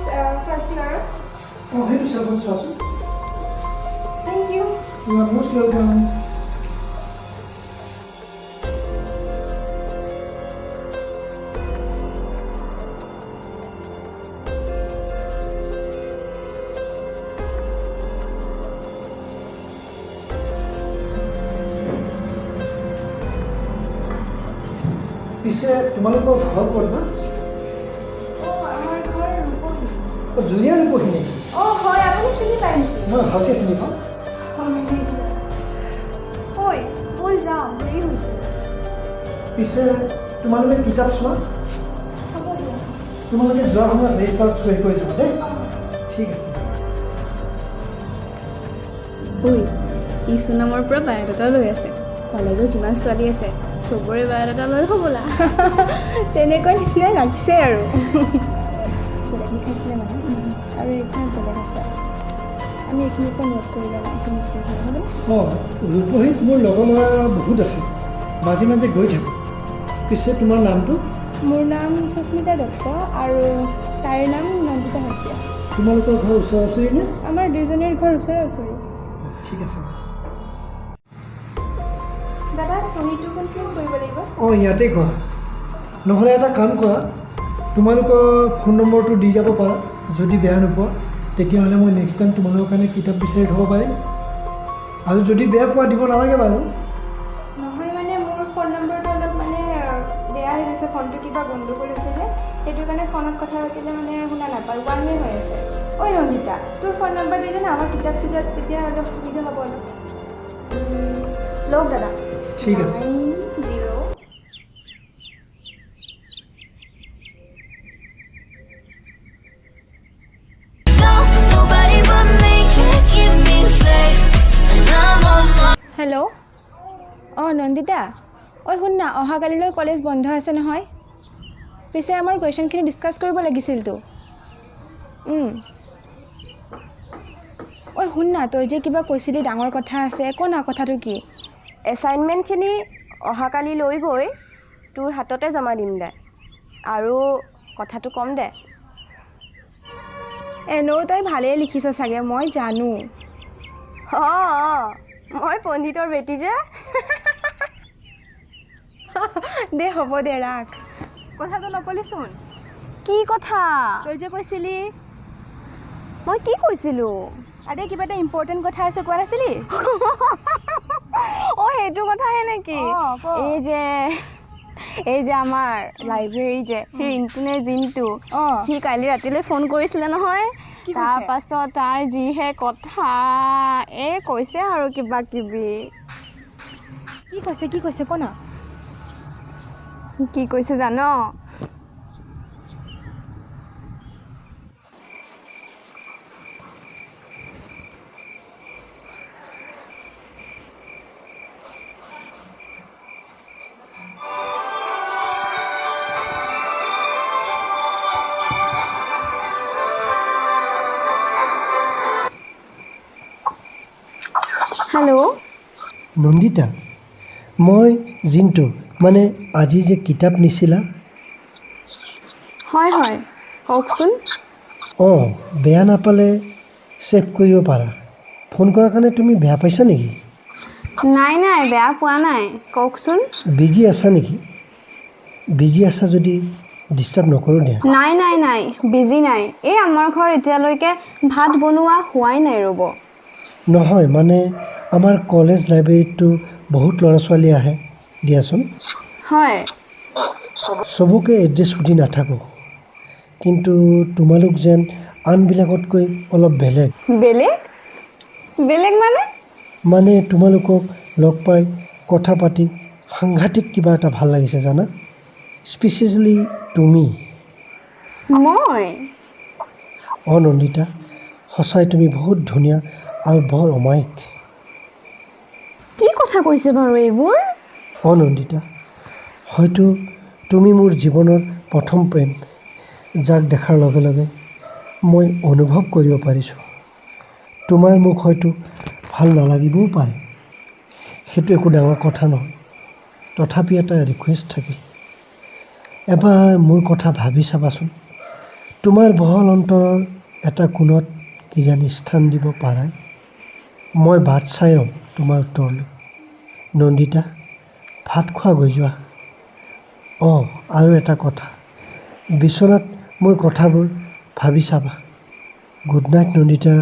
first year. Oh, hey, Mr. Bonsasu. Thank you. You are most welcome. পিছে তোমালোকৰ ঘৰ ক'ত বা? আমাৰ ঘৰ ৰূপহী। জুলীয়া ৰূপহী নেকি? হয়, আপুনি চিনি পায় নেকি? মই ভালকৈ চিনি পাওঁ। ঐ, ব'ল যাওঁ, দেৰি হৈছে। পিছে তোমালোকে কিতাপ চোৱা? হ'ব দিয়া। তোমালোকে যোৱা সময়ত ৰেজিষ্টাৰত চহী কৰি যাবা দেই। ঠিক আছে। ঐ ইছু নামৰ পৰা বায়'ডাটা লৈ আছে। কলেজত যিমান ছোৱালী আছে চবৰে বায়'ডাটা লৈ হ'বলা। তেনেকুৱা নিচিনাই লাগিছে আৰু। বেলেগ লিখাইছিলে মানে আৰু এইখন বেলেগ আছে। আমি এইখিনিৰ পৰা নোট কৰি ল'ম, এইখিনি হ'বনে? ৰূপহীত মোৰ লগৰ ল'ৰা বহুত আছে, মাজে মাজে গৈ থাকোঁ। পিছে তোমাৰ নামটো? মোৰ নাম সুস্মিতা দত্ত আৰু তাইৰ নাম নন্দিতা শইকীয়া। তোমালোকৰ ঘৰ ওচৰা ওচৰি নে? আমাৰ দুয়োজনীৰ ঘৰ ওচৰা ওচৰি। ঠিক আছে। দাদা, চহীটো কোনখিনিত কৰিব লাগিব? ইয়াতে কৰা। নহ'লে এটা কাম কৰা, তোমালোকৰ ফোন নম্বৰটো দি যাব পাৰা। যদি বেয়া নোপোৱা তেতিয়াহ'লে মই নেক্সট টাইম তোমালোকৰ কাৰণে কিতাপ বিচাৰি থ'ব পাৰিম। আৰু যদি বেয়া পোৱা দিব নালাগে বাৰু। নহয় মানে মোৰ ফোন নম্বৰটো অলপ মানে বেয়া হৈ গৈছে, ফোনটো কিবা গণ্ডগোল হৈছে যে, সেইটো কাৰণে ফোনত কথা পাতিলে মানে শুনা নাপায়, ওৱান ৱে হৈ আছে। ঐ নন্দিতা, তোৰ ফোন নম্বৰ দি জানা আমাৰ কিতাপ খোজাত তেতিয়া অলপ সুবিধা হ'ব অলপ। লওক দাদা। ঠিক আছে। 90 হেল্ল'। নন্দিতা, শুন না, অহাকালিলৈ কলেজ বন্ধ আছে নহয়। পিছে আমাৰ কুৱেশ্যনখিনি ডিছকাছ কৰিব লাগিছিলতো। শুন না, তই যে কিবা কৈছিলি ডাঙৰ কথা আছে, ক' না কথাটো কি? এছাইনমেণ্টখিনি অহাকালি লৈ গৈ তোৰ হাততে জমা দিম দে, আৰু কথাটো ক'ম দে। এনেও তই ভালেই লিখিছ চাগে, মই জানো। মই পণ্ডিতৰ বেটি যে। দে হ'ব দে, ৰাখ। কথাটো নকলিচোন। কি কথা? তই যে কৈছিলি। মই কি কৈছিলোঁ? আৰে কিবা এটা ইম্পৰ্টেণ্ট কথা আছে, কোৱা নাছিলি? সেইটো কথাহে নেকি? এই যে আমাৰ লাইব্ৰেৰী যে ৰিণ্টু নে জিণ্টু, সি কালি ৰাতিলৈ ফোন কৰিছিলে নহয়। তাৰপাছত তাৰ যিহে কথা, কৈছে আৰু কিবা কিবি। কি কৈছে ক' না? কি কৈছে জান? হেল্ল'। নন্দিতা, মই জিন্তু, মানে আজি যে কিতাপ নিছিলা। হয় কওকচোন। বেয়া নাপালে ছেভ কৰিব পাৰা। ফোন কৰাৰ কাৰণে তুমি বেয়া পাইছা নেকি? নাই বেয়া পোৱা নাই, কওকচোন। বিজি আছা নেকি? বিজি আছা যদি ডিষ্টাৰ্ব নকৰোঁ দিয়া। নাই বিজি নাই। আমাৰ ঘৰত এতিয়ালৈকে ভাত বনোৱা হোৱাই নাই ৰ'ব। নহয়, মানে আমাৰ কলেজ লাইব্ৰেৰীতটো বহুত ল'ৰা ছোৱালী আহে দিয়াচোন। হয়। চবকে এড্ৰেছ সুধি নাথাকোঁ, কিন্তু তোমালোক যেন আনবিলাকতকৈ অলপ বেলেগ। বেলেগ মানে তোমালোকক লগ পাই কথা পাতি সাংঘাতিক কিবা এটা ভাল লাগিছে জানা। স্পেচিয়েলি তুমি। মই? নন্দিতা, সঁচাই তুমি বহুত ধুনীয়া আৰু বৰ অমায়িক। কি কথা কৈছে বাৰু এইবোৰ? নন্দিতা, হয়তো তুমি মোৰ জীৱনৰ প্ৰথম প্ৰেম, যাক দেখাৰ লগে লগে মই অনুভৱ কৰিব পাৰিছোঁ। তোমাৰ মোক হয়তো ভাল নালাগিবও পাৰে, সেইটো একো ডাঙৰ কথা নহয়। তথাপি এটা ৰিকুৱেষ্ট থাকিল, এবাৰ মোৰ কথা ভাবি চাবাচোন। তোমাৰ বহল অন্তৰৰ এটা কোণত কিজানি স্থান দিব পাৰাই মই বাট চাই ৰ'ম তোমাৰ উত্তৰলৈ। নন্দিতা, ভাত খোৱা গৈ যোৱা। আৰু এটা কথা, বিচনাত মই কথাবোৰ ভাবি চাবা। Good night Nandita.